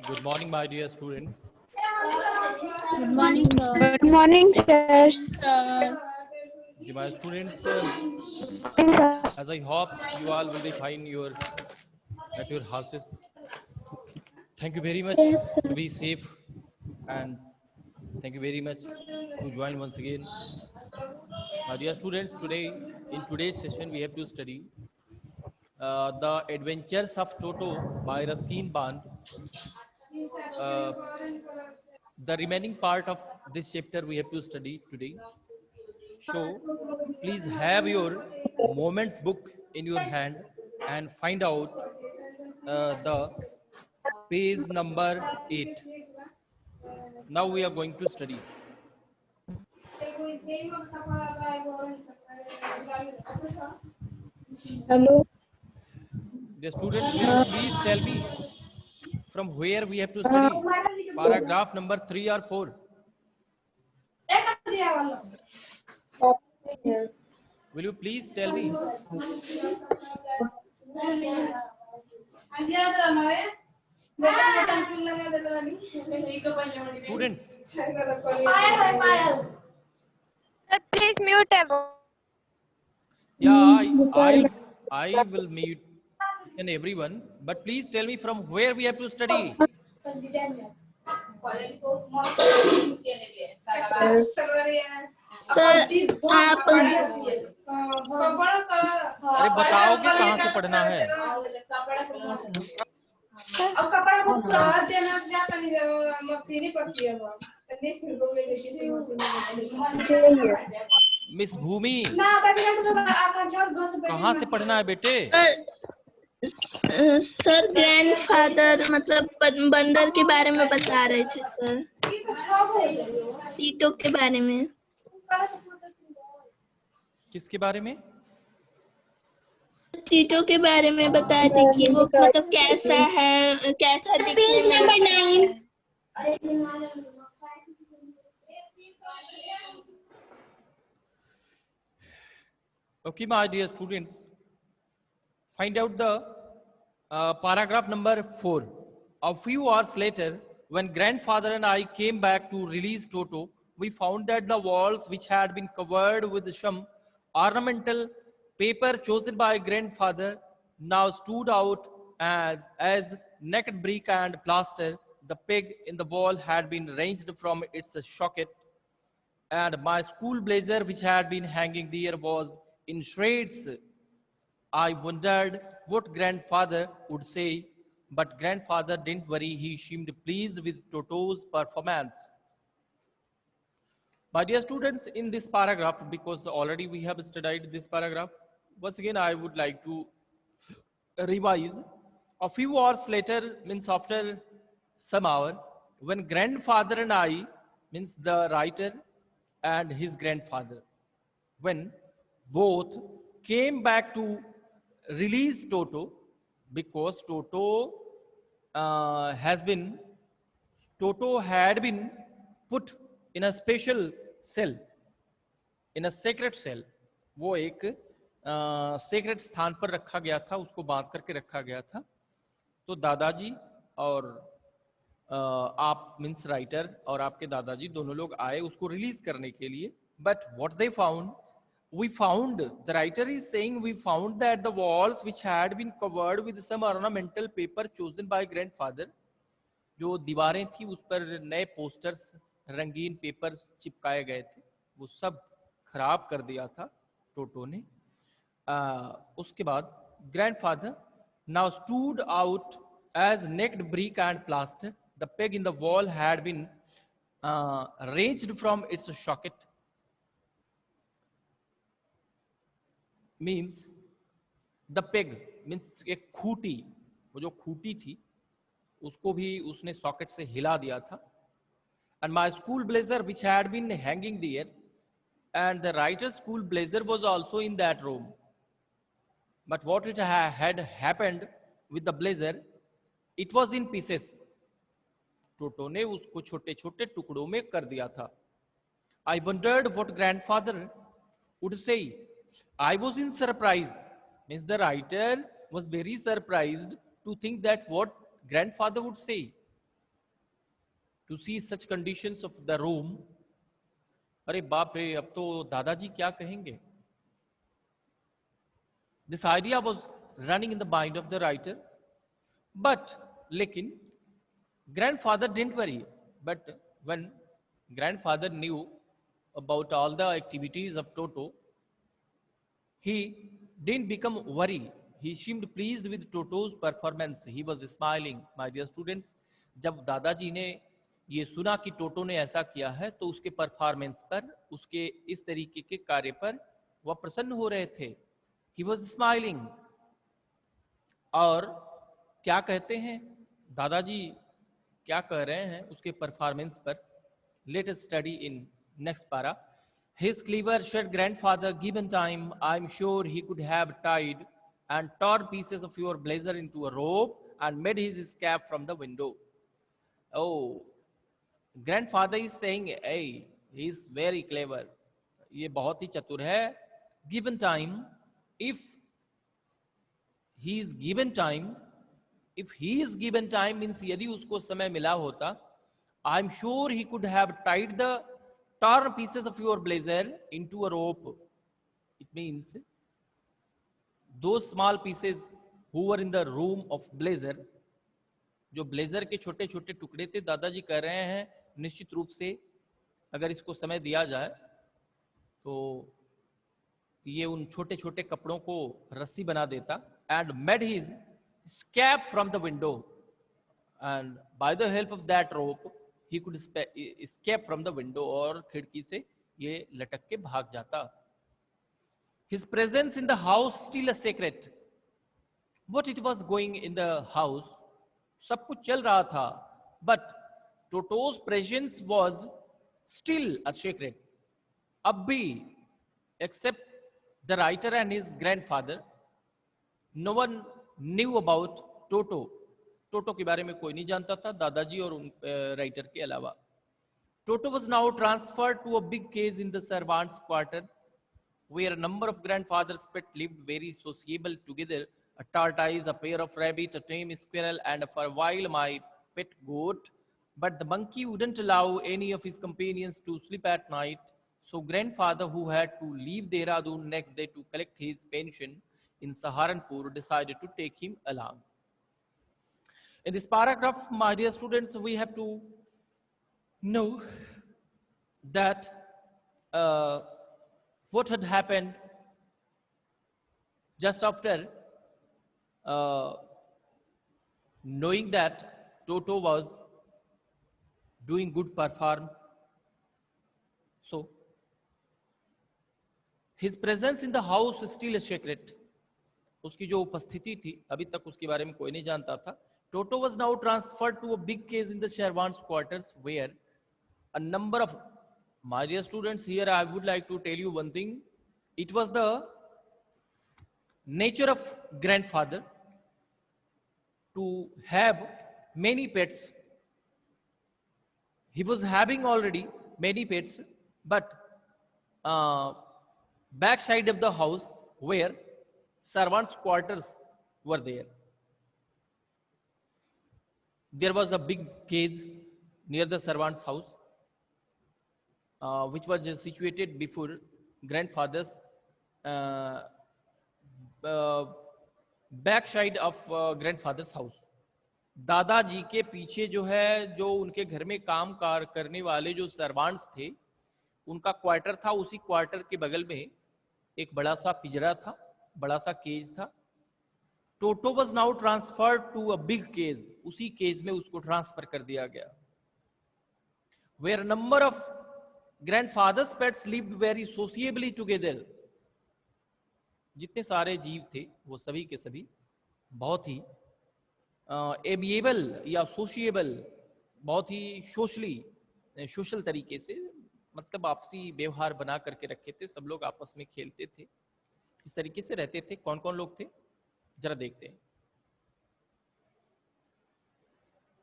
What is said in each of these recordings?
Good morning, my dear students. Good morning, sir. Good morning, sir. My students, as I hope you all will be fine at your houses. Thank you very much Yes, to sir. be safe, and thank you very much to join once again. My dear students, in today's session we have to study The Adventures of Toto by Ruskin Bond. Uh, the remaining part of this chapter we have to study today. So please have your moments book in your hand and find out the page number 8. Now we are going to study. Hello. The students, will you please tell me from where we have to study? Paragraph number 3 or 4? Will you please tell me? Students. Sir, please mute everyone. Yeah, I will mute each and everyone, but please tell me from where we have to study. Sir आप अरे बताओगे कहाँ से पढ़ना है? Miss भूमि, कहाँ से पढ़ना है बेटे? सर ग्रैंडफादर मतलब बंदर के बारे में बता रहे थे सर, टीटो के बारे में। किसके बारे में? टीटो के बारे में बताए थे कि वो मतलब कैसा है, कैसा दिखने में। Okay, my dear students, find out the paragraph number 4. A few hours later, when grandfather and I came back to release Toto, we found that the walls, which had been covered with some ornamental paper chosen by grandfather, now stood out as naked brick and plaster. The peg in the wall had been wrenched from its socket, and my school blazer, which had been hanging there, was in shreds. I wondered what grandfather would say, but grandfather didn't worry. He seemed pleased with Toto's performance. My dear students, in this paragraph, because already we have studied this paragraph, once again I would like to revise. A few hours later, means after some hour, when grandfather and I, means the writer and his grandfather, when both came back to release Toto, because Toto had been put in a special cell, in a sacred cell. वो एक secret स्थान पर रखा गया था, उसको बांध करके रखा गया था। तो दादाजी और आप मीन्स राइटर और आपके दादाजी दोनों लोग आए उसको रिलीज करने के लिए। But what they found, we found, the writer is saying, we found that the walls which had been covered with some ornamental paper chosen by grandfather, जो दीवारें थी उस पर नए पोस्टर्स, रंगीन पेपर्स चिपकाए गए थे, वो सब खराब कर दिया था टोटो ने। उसके बाद grandfather now stood out as naked brick and plaster. The peg in the wall had been raised from its socket. Means the peg means एक खूटी, वो जो खूटी थी उसको भी उसने सॉकेट से हिला दिया था. And my school blazer which had been hanging there, and the writer's school blazer was also in that room. But what it had happened with the blazer, it was in pieces. टोटो ने उसको छोटे छोटे टुकड़ों में कर दिया था. I wondered what grandfather would say. I was in surprise. Means the writer was very surprised to think that what grandfather would say. To see such conditions of the room. अरे बाप रे, अब तो दादाजी क्या कहेंगे. This idea was running in the mind of the writer, but lekin grandfather didn't worry. But when grandfather knew about all the activities of Toto, he didn't become worried. He seemed pleased with Toto's performance. He was smiling. My dear students, जब दादाजी ने ये सुना कि टोटो ने ऐसा किया है तो उसके परफॉर्मेंस पर, उसके इस तरीके के कार्य पर वह प्रसन्न हो रहे थे. He was smiling. और क्या कहते हैं दादाजी, क्या कह रहे हैं उसके परफॉर्मेंस पर. Let us study in next para. His clever said grandfather, given time, I'm sure he could have tied and torn pieces of your blazer into a rope and made his escape from the window. Oh, grandfather is saying, hey, he is very clever. ये बहुत ही चतुर है. Given time, if he is given time, if he is given time means यदि उसको समय मिला होता, I'm sure he could have tied the torn pieces of your blazer into a rope. It means those small pieces who were in the room of blazer, जो blazer के छोटे छोटे टुकड़े थे, दादाजी कह रहे हैं निश्चित रूप से अगर इसको समय दिया जाए तो ये उन छोटे छोटे कपड़ों को रस्सी बना देता. And made his escape from the window, and by the help of that rope he could escape from the window, और खिड़की से ये लटक के भाग जाता. His presence in the house still a secret. What it was going in the house, सब कुछ चल रहा था, but Toto's presence was still a secret. अब भी except the writer and his grandfather, no one knew about Toto. टोटो के बारे में कोई नहीं जानता था दादाजी और राइटर के अलावा. Toto was now transferred to a big cage in the servants' quarters, where a number of grandfather's pets lived very sociable together. A tortoise, a pair of rabbits, a tame squirrel, and for a while my pet goat. But the monkey wouldn't allow any of his companions to sleep at night. So grandfather, who had to leave Dehradun next day to collect his pension in Saharanpur, decided to take him along. In this paragraph, my dear students, we have to know that what had happened just after knowing that Toto was doing good perform. So his presence in the house is still a secret. उसकी जो उपस्थिति थी अभी तक उसके बारे में कोई नहीं जानता था. Toto was now transferred to a big cage in the servants' quarters, where a number of, my dear students, here I would like to tell you one thing. It was the nature of grandfather to have many pets. He was having already many pets, but backside of the house where servants' quarters were there, there was a big cage near the servant's house, which was situated before grandfather's backside of grandfather's house. दादाजी के पीछे जो है, जो उनके घर में काम करने वाले जो सर्वांट्स थे, उनका क्वार्टर था. उसी क्वार्टर के बगल में एक बड़ा सा पिंजरा था, बड़ा सा केज था. Toto was now transferred to a big cage, उसी केज में उसको ट्रांसफर कर दिया गया, where number of grandfather's pets lived very sociably together, जितने सारे जीव थे वो सभी के सभी बहुत ही एमिएबल या सोशिएबल, बहुत ही सोशल तरीके से, मतलब आपसी व्यवहार बना करके रखे थे, सब लोग आपस में खेलते थे, इस तरीके से रहते थे। कौन कौन लोग थे जरा देखते हैं।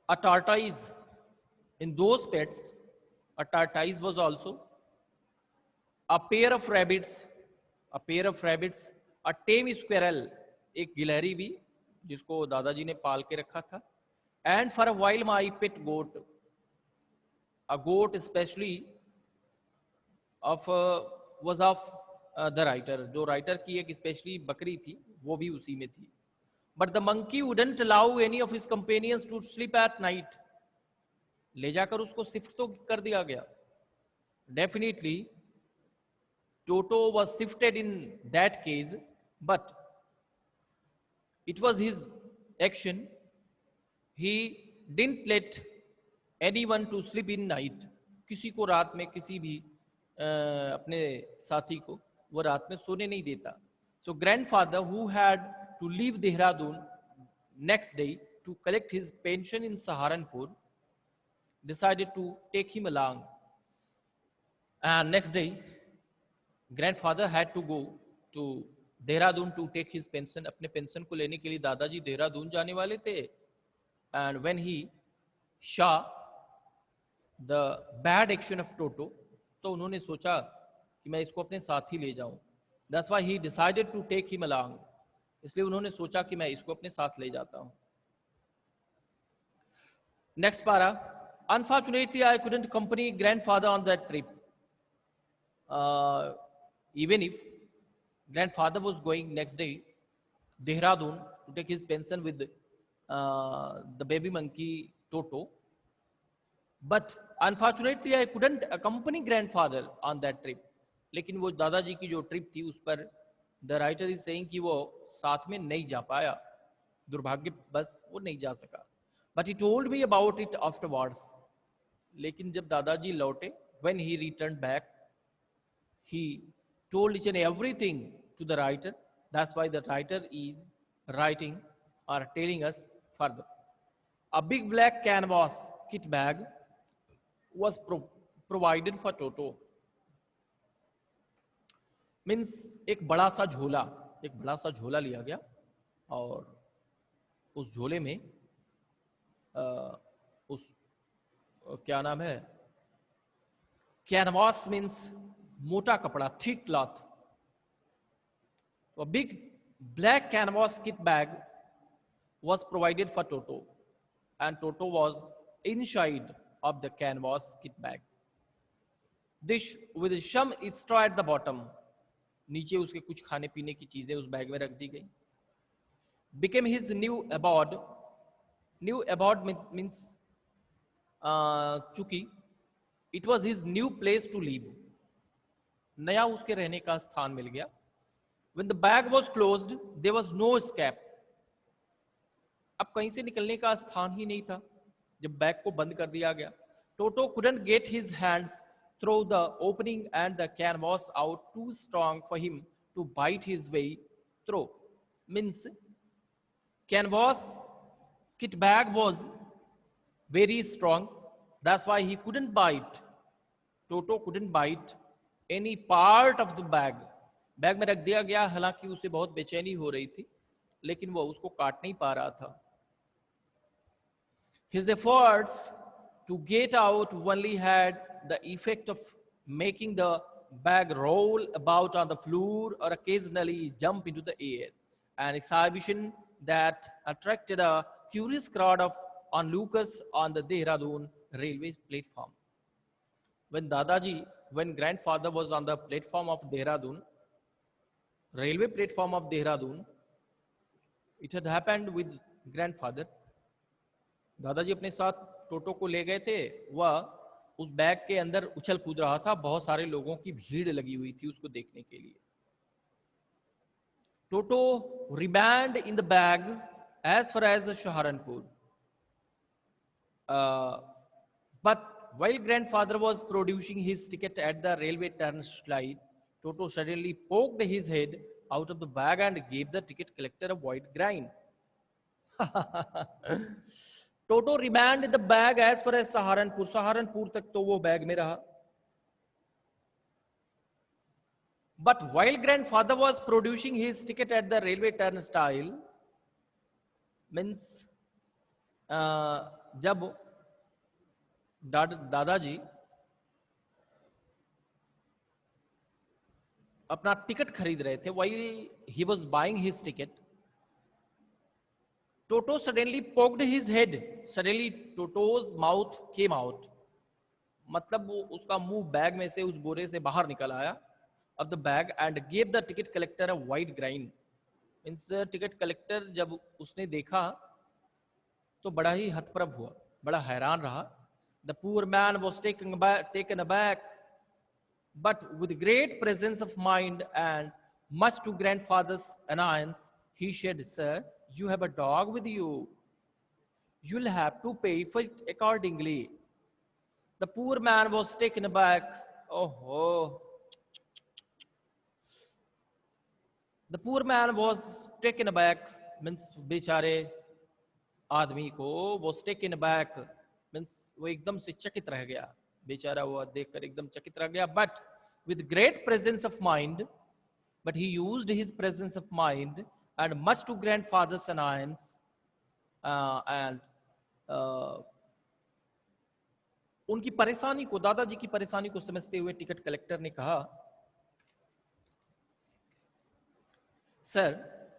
A tortoise, in those pets, a tortoise was also a pair of rabbits, a tame squirrel, एक गिलहरी भी जिसको दादाजी ने पाल के रखा था, and for a while my pet goat, a goat especially was of the writer, जो राइटर की एक स्पेशली बकरी थी वो भी उसी में थी। But the monkey wouldn't allow any of his companions to sleep at night. ले जाकर उसको शिफ्ट तो कर दिया गया। Definitely, Toto was shifted in that case, but it was his action. He didn't let anyone to sleep in night. किसी को रात में किसी भी अपने साथी को वो रात में सोने नहीं देता। So grandfather, who had to leave Dehradun next day to collect his pension in Saharanpur, decided to take him along. And next day, grandfather had to go to Dehradun to take his pension. अपने pension को लेने के लिए दादाजी देहरादून जाने वाले थे। And when he saw the bad action of Toto, तो उन्होंने सोचा कि मैं इसको अपने साथ ही ले जाऊं। That's why he decided to take him along. इसलिए उन्होंने सोचा कि मैं इसको अपने साथ ले जाता हूं। Next para. Unfortunately, I couldn't accompany grandfather on that trip. Even if grandfather was going next day Dehradun to take his pension with the baby monkey Toto, but unfortunately I couldn't accompany grandfather on that trip. लेकिन वो दादाजी की जो trip थी उस पर the writer is saying कि वो साथ में नहीं जा पाया, दुर्भाग्य बस वो नहीं जा सका। But he told me about it afterwards, लेकिन जब दादाजी लौटे, when he return back, he told each and everything to the writer. That's why the writer is writing or telling us further. A big black canvas kit bag was provided for Toto. Means एक बड़ा सा झोला लिया गया और उस झोले में क्या नाम है, कैनवास मीन्स मोटा कपड़ा, thick cloth. A big black canvas kit bag was provided for Toto, and Toto was inside of the canvas kit bag. Dish with some straw at the bottom. नीचे उसके कुछ खाने पीने की चीजें उस बैग में रख दी गई। Became his new abode. New abode means चूंकि it was his new place to live. नया उसके रहने का स्थान मिल गया। When the bag was closed, there was no escape. अब कहीं से निकलने का स्थान ही नहीं था जब बैग को बंद कर दिया गया। Toto couldn't get his hands through the opening and the canvas out too strong for him to bite his way through. Means canvas kit bag was very strong. That's why he couldn't bite. Toto couldn't bite any part of the bag. Bag में रख दिया गया, हालांकि उसे बहुत बेचैनी हो रही थी, लेकिन वो उसको काट नहीं पा रहा था। His efforts to get out only had the effect of making the bag roll about on the floor or occasionally jump into the air, an exhibition that attracted a curious crowd of onlookers on the Dehradun railway platform. When grandfather was on the platform of Dehradun, railway platform of Dehradun, it had happened with grandfather. दादाजी अपने साथ टोटो को ले गए थे, वह उस bag के अंदर उछल कूद रहा था, बहुत सारे लोगों की भीड़ लगी हुई थी उसको देखने के लिए। Toto remained in the bag as far as Saharanpur. But while grandfather was producing his ticket at the railway turnstile, Toto suddenly poked his head out of the bag and gave the ticket collector a white grin. Toto remained in the bag as far as Saharanpur. Saharanpur तक तो वो bag में रहा. But while grandfather was producing his ticket at the railway turnstile, means जब दादाजी अपना ticket खरीद रहे थे, while he was buying his ticket, Toto suddenly poked his head. Suddenly Toto's mouth came out. मतलब वो उसका मुंह बैग में से उस बोरे से बाहर निकल आया of the bag and gave the ticket collector a wide grin. Means ticket collector जब उसने देखा तो बड़ा ही हतप्रभ हुआ, बड़ा हैरान रहा. The poor man was taken aback, but with great presence of mind and much to grandfather's annoyance, he said, "Sir, you have a dog with you. You'll have to pay for it accordingly." The poor man was taken aback. Oh. The poor man was taken aback, means बेचारे आदमी को was taken aback, means वो एकदम से चकित रह गया, बेचारा वो देखकर एकदम चकित रह गया. But with great presence of mind, but he used his presence of mind and much to grandfather's annoyance, and उनकी परेशानी को, दादाजी की परेशानी को समझते हुए टिकट कलेक्टर ने कहा, "Sir,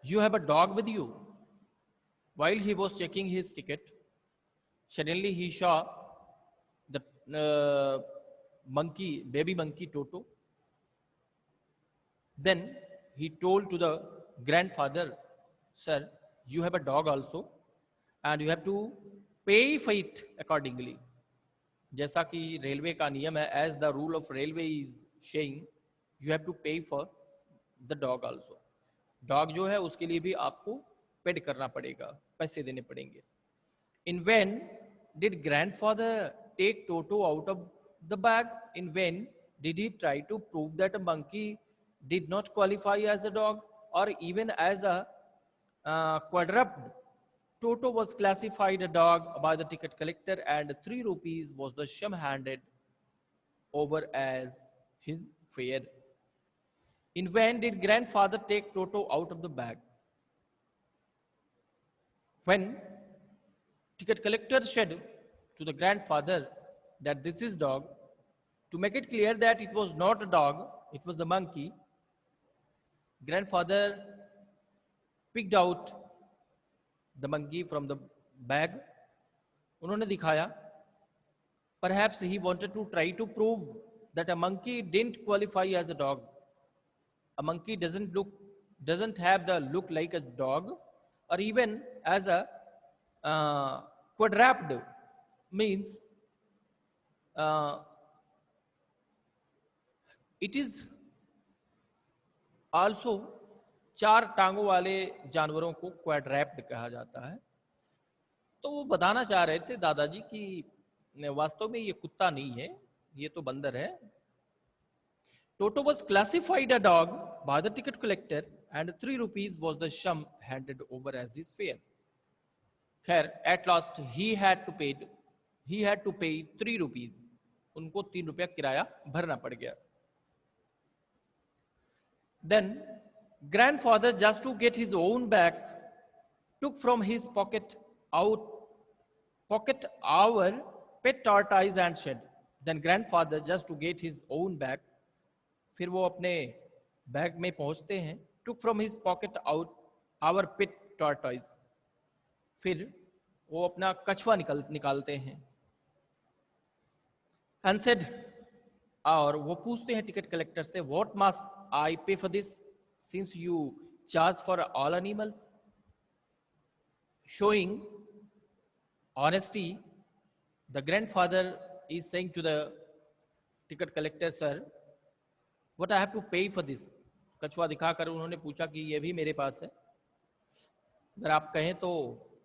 you have a dog with you." While he was checking his ticket, suddenly he saw the monkey, baby monkey Toto. Then he told to the grandfather, "Sir, you have a dog also and you have to pay for it accordingly." जैसा कि railway का नियम है, as the rule of railway is saying, you have to pay for the dog also. Dog जो है उसके लिए भी आपको पेड करना पड़ेगा, पैसे देने पड़ेंगे. In vain did grandfather take Toto out of the bag. In vain did he try to prove that a monkey did not qualify as a dog or even as a quadruped. Toto was classified a dog by the ticket collector and 3 rupees was the sum handed over as his fare. In vain did grandfather take Toto out of the bag. When ticket collector said to the grandfather that this is dog, to make it clear that it was not a dog, it was a monkey, grandfather picked out the monkey from the bag. उन्होंने दिखाया. Perhaps he wanted to try to prove that a monkey didn't qualify as a dog. A monkey doesn't have the look like a dog, or even as a quadruped, means it is also 4 टांगों वाले जानवरों को क्वाड्रैप्ड कहा जाता है. तो वो बताना चाह रहे थे दादाजी कि वास्तव में ये कुत्ता नहीं है, ये तो बंदर है. Toto was classified a dog by the ticket collector and 3 rupees was the sum handed over as his fare. खैर, at last he had to pay 3 rupees. उनको 3 रुपया किराया भरना पड़ गया. Then grandfather, just to get his own back, took from his pocket our pet tortoise and said. Then grandfather, just to get his own back, फिर वो अपने bag में पहुंचते हैं. took from his pocket out our pet tortoise. फिर वो अपना कछुआ निकालते हैं. and said, और वो पूछते हैं टिकट कलेक्टर से, what must I pay for this since you charge for all animals? Showing honesty, the grandfather is saying to the ticket collector, "Sir, what I have to pay for this? कछुआ दिखाकर उन्होंने पूछा कि ये भी मेरे पास है, अगर आप कहें तो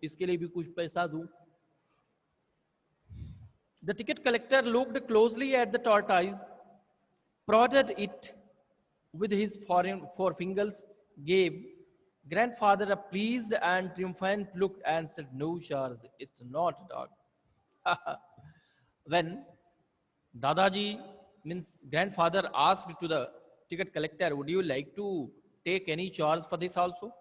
इसके लिए भी कुछ पैसा दूं। The ticket collector looked closely at the tortoise, prodded it with his forefingers, gave grandfather a pleased and triumphant look and said, "No, Charles, it's not a dog." When Dadaji, means grandfather, asked to the ticket collector, "Would you like to take any charge for this also?"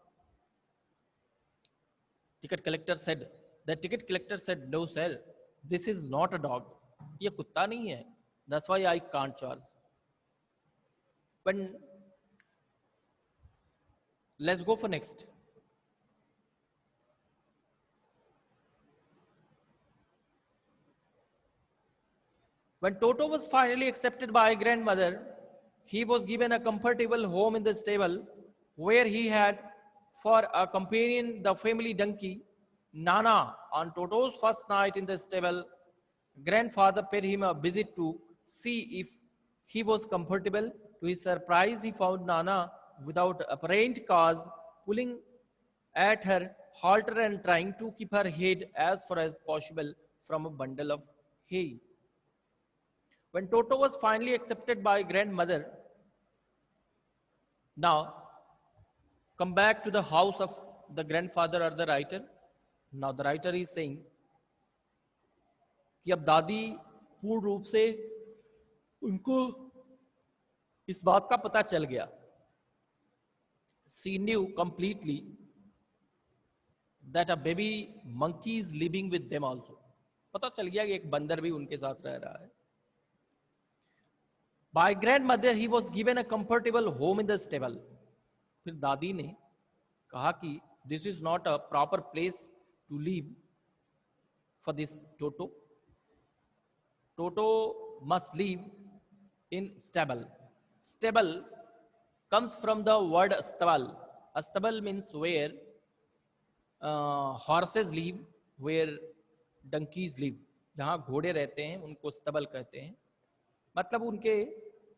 Ticket collector said, the ticket collector said, "No, sir, this is not a dog. ये कुत्ता नहीं है. That's why I can't charge." But let's go for next. When Toto was finally accepted by grandmother, he was given a comfortable home in the stable where he had for a companion the family donkey, Nana. On Toto's first night in the stable, grandfather paid him a visit to see if he was comfortable. To his surprise, he found Nana without apparent cause, pulling at her halter and trying to keep her head as far as possible from a bundle of hay. When Toto was finally accepted by grandmother, now come back to the house of the grandfather or the writer. Now the writer is saying कि अब दादी पूर्ण रूप से उनको इस बात का पता चल गया. She knew completely that a baby monkey is living with them also. पता चल गया कि एक बंदर भी उनके साथ रह रहा है. By grandmother, he was given a comfortable home in the stable. फिर दादी ने कहा कि this is not a proper place to live for this Toto. Toto must live in stable. Stable comes from the word stable. A stable means where horses live, where donkeys live. जहाँ घोड़े रहते हैं उनको stable कहते हैं. मतलब उनके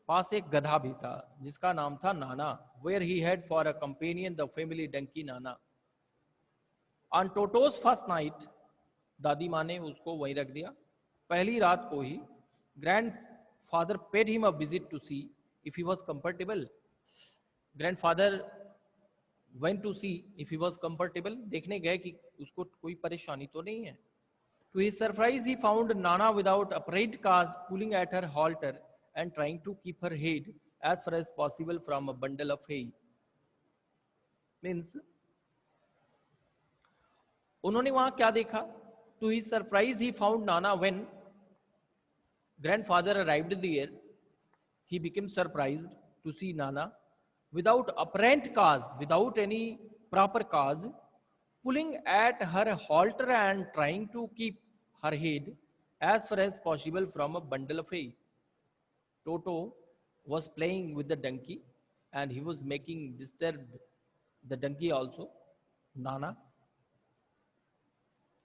पास एक गधा भी था जिसका नाम था नाना. Where he had for a companion the family donkey Nana. On Toto's first night, दादी माँ ने उसको वहीं रख दिया. पहली रात को ही grandfather paid him a visit to see if he was comfortable. Grandfather went to see if he was comfortable. देखने गए कि उसको कोई परेशानी तो नहीं है. To his surprise, he found Nana without apparent cause, pulling at her halter and trying to keep her head as far as possible from a bundle of hay. Means, उन्होंने वहां क्या देखा? To his surprise, he found Nana. When grandfather arrived there, he became surprised to see Nana without apparent cause, without any proper cause, pulling at her halter and trying to keep her head as far as possible from a bundle of hay. Toto was playing with the donkey and he was making disturbed the donkey also, Nana.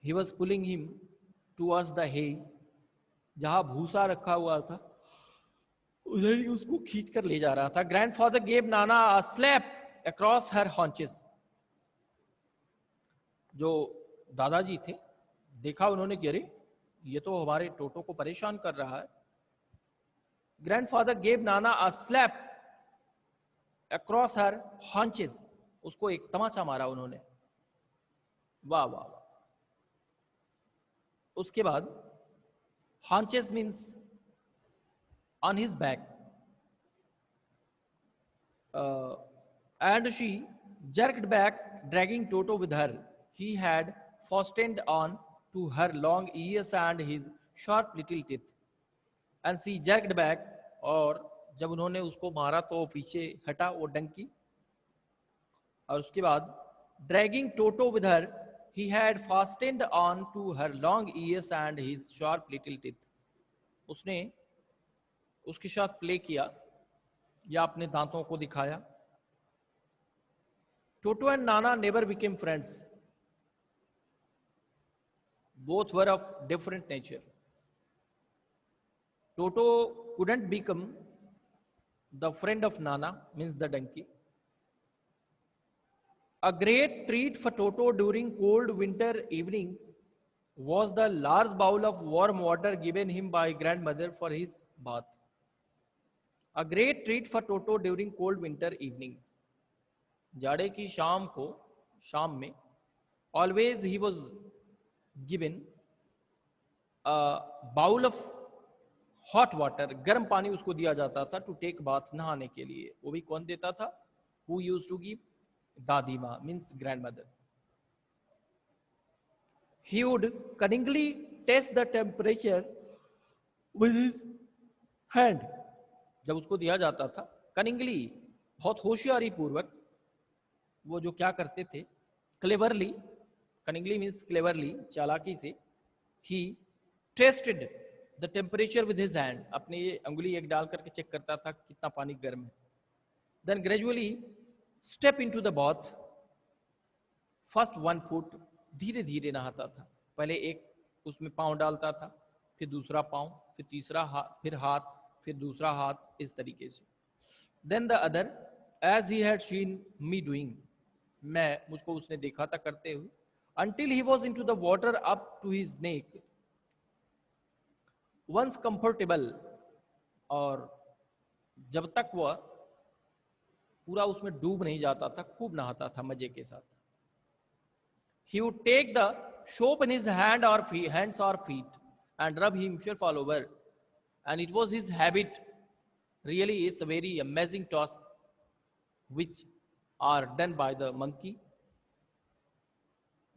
He was pulling him towards the hay. जहां भूसा रखा हुआ था उधर ही उसको खींच कर ले जा रहा था. Grandfather gave Nana a slap across her haunches. जो दादाजी थे देखा उन्होंने कि अरे ये तो हमारे टोटो को परेशान कर रहा है. Grandfather gave Nana a slap across her haunches. उसको एक तमाचा मारा उन्होंने. वाह वाह वाह. उसके बाद haunches means on his back, and she jerked back, dragging Toto with her. He had fastened on to her long ears and his sharp little teeth, and she jerked back. और जब उन्होंने उसको मारा तो पीछे हटा वो डंकी. और उसके बाद dragging Toto with her, he had fastened on to her long ears and his sharp little teeth. उसने उसके साथ प्ले किया या अपने दांतों को दिखाया. Toto and Nana never became friends. Both were of different nature. Toto couldn't become the friend of Nana, means the donkey, A great treat for Toto during cold winter evenings was the large bowl of warm water given him by grandmother for his bath. A great treat for Toto during cold winter evenings. जाड़े की शाम में always he was given a bowl of hot water, गर्म पानी उसको दिया जाता था to take bath, नहाने के लिए. वो भी कौन देता था? Who used to give? दादी माँ, means grandmother. He would cunningly test the temperature with his hand. जब उसको दिया जाता था cunningly, बहुत होशियारी पूर्वक, वो जो क्या करते थे, cleverly, cunningly means cleverly, चालाकी से, he tested the temperature with his hand. अपने ये अंगुली एक डाल करके चेक करता था कितना पानी गर्म है. Then gradually step into the bath. First 1 foot, धीरे धीरे नहाता था. पहले एक उसमें पाँव डालता था, फिर दूसरा पाँव, फिर तीसरा हाथ, फिर दूसरा हाथ, इस तरीके से. Then the other, as he had seen me doing, मुझको उसने देखा था करते हुए, until he was into the water up to his neck. Once comfortable, और जब तक वह पूरा उसमें डूब नहीं जाता था, खूब नहाता था मजे के साथ. He would take the soap in his hands or feet and rub himself all over, and it was his habit. Really, it's a very amazing task which are done by the monkey.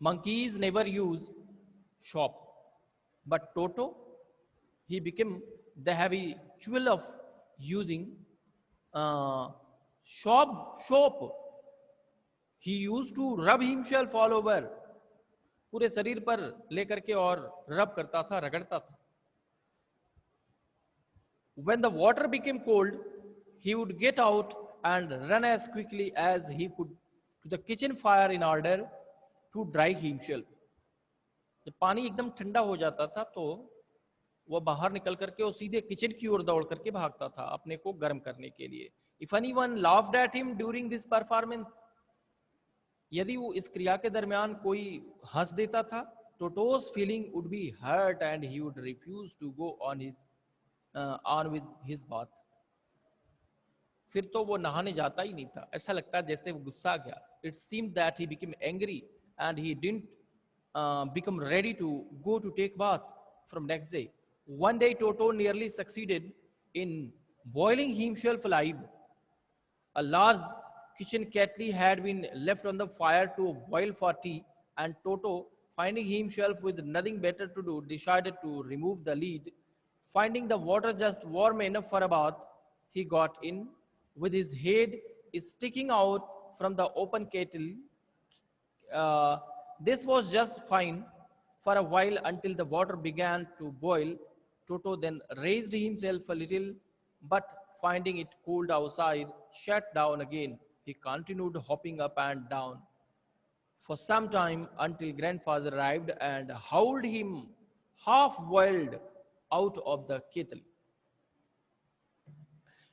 Monkeys never use soap, but Toto, he became the habitual of using soap. He used to rub himself all over. पूरे शरीर पर लेकर के और रब करता था, रगड़ता था. When the water became cold, he would get out and run as quickly as he could to the kitchen fire in order to dry himself. जब पानी एकदम ठंडा हो जाता था तो वह बाहर निकल करके और सीधे किचन की ओर दौड़ करके भागता था अपने को गर्म करने के लिए. If anyone laughed at him during this performance, यदि वो इस क्रिया के दरमियान कोई हंस देता था, Toto's feeling would be hurt and he would refuse to go on with his bath. फिर तो वो नहाने जाता ही नहीं था. ऐसा लगता जैसे वो गुस्सा गया. It seemed that he became angry and he didn't become ready to go to take bath from next day. One day Toto nearly succeeded in boiling himself alive. A large kitchen kettle had been left on the fire to boil for tea, and Toto, finding himself with nothing better to do, decided to remove the lid. Finding the water just warm enough for a bath, he got in with his head sticking out from the open kettle. This was just fine for a while until the water began to boil. Toto then raised himself a little, but finding it cold outside, shut down again. He continued hopping up and down for some time until grandfather arrived and hauled him half-boiled out of the kettle.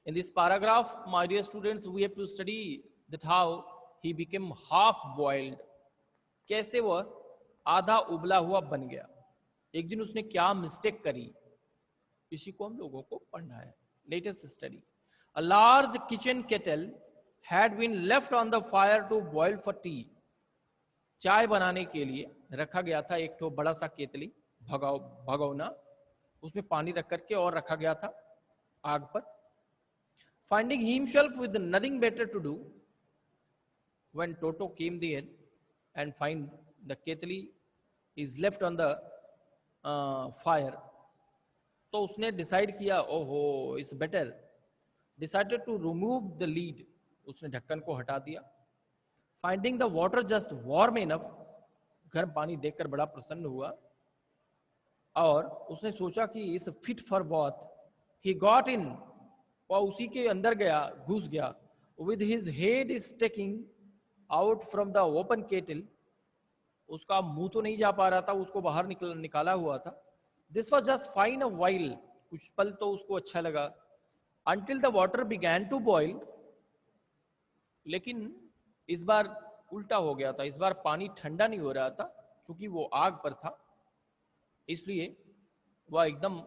In this paragraph, my dear students, we have to study that how he became half-boiled. कैसे वह आधा उबला हुआ बन गया. एक दिन उसने क्या मिस्टेक करी, इसी को हम लोगों को पढ़ना है. Latest study. A large kitchen kettle had been left on the fire to boil for tea. चाय बनाने के लिए रखा गया था एक तो बड़ा सा केतली, भगोना, उसमें पानी रख करके और रखा गया था आग पर. Finding himself with nothing better to do, when Toto came there and find the kettle is left on the fire, तो उसने डिसाइड किया, ओहो, it's better, decided to remove the lid, उसने ढक्कन को हटा दिया. Finding the water just warm enough, गर्म पानी देखकर बड़ा प्रसन्न हुआ और उसने सोचा कि इस fit for bath. He got in, और उसी के अंदर गया, घुस गया. With his head sticking out from the open kettle, उसका मुंह तो नहीं जा पा रहा था, उसको बाहर निकाला हुआ था. This was just fine a while, कुछ पल तो उसको अच्छा लगा. Until the water began to boil, लेकिन इस बार उल्टा हो गया था। इस बार पानी ठंडा नहीं हो रहा था, क्योंकि वो आग पर था, इसलिए वह एकदम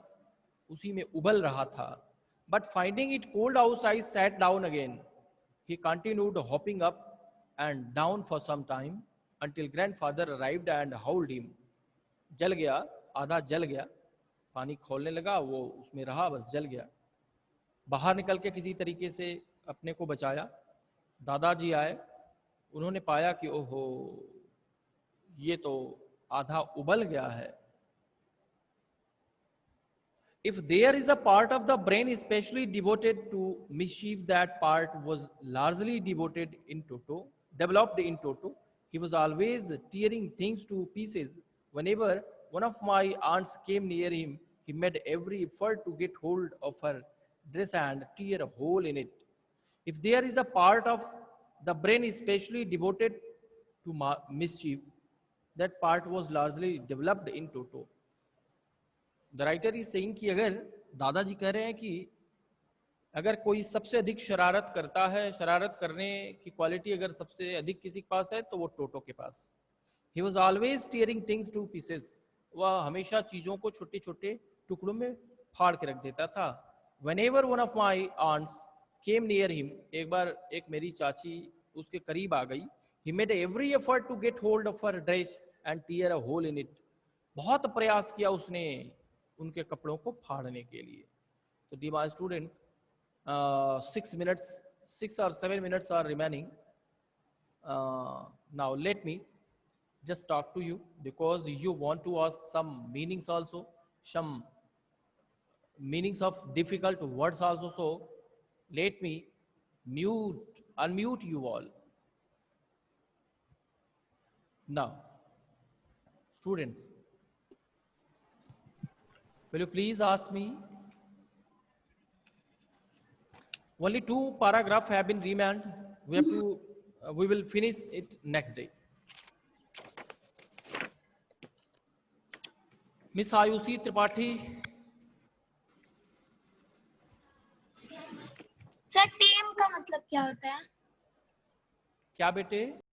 उसी में उबल रहा था। But finding it cold outside sat down again. He continued hopping up and down for some time until grandfather arrived and howled him. जल गया, आधा जल गया, पानी खोलने लगा, वो उसमें रहा, बस जल गया। बाहर निकल के किसी तरीके से अपने को बचाया। दादाजी आए, उन्होंने पाया कि ओहो, ये तो आधा उबल गया है। If there is a part of the brain especially devoted to mischief, that part was largely developed in toto. He was always tearing things to pieces. Whenever one of my aunts came near him, he made every effort to get hold of her dress and tear a hole in it. If there is a part of the brain especially devoted to mischief, that part was largely developed in toto. The writer is saying कि अगर दादाजी कह रहे हैं कि अगर कोई सबसे अधिक शरारत करता है, शरारत करने की क्वालिटी अगर सबसे अधिक किसी के पास है तो वो टोटो के पास। He was always tearing things to pieces. वह हमेशा चीज़ों को छोटे छोटे टुकड़ों में फाड़ के रख देता था। Whenever one of my aunts came near him, एक बार एक मेरी चाची उसके करीब आ गई। He made every effort to get hold of her dress and tear a hole in it. बहुत प्रयास किया उसने उनके कपड़ों को फाड़ने के लिए। तो dear students, 6 or 7 minutes are remaining. Now let me just talk to you, because you want to ask some meanings also, some meanings of difficult words also. So let me unmute you all. Now, students, will you please ask me? Only 2 paragraphs have been remained. We will finish it next day. Miss Ayushi Tripathi. Sir team का मतलब क्या होता है? क्या बेटे?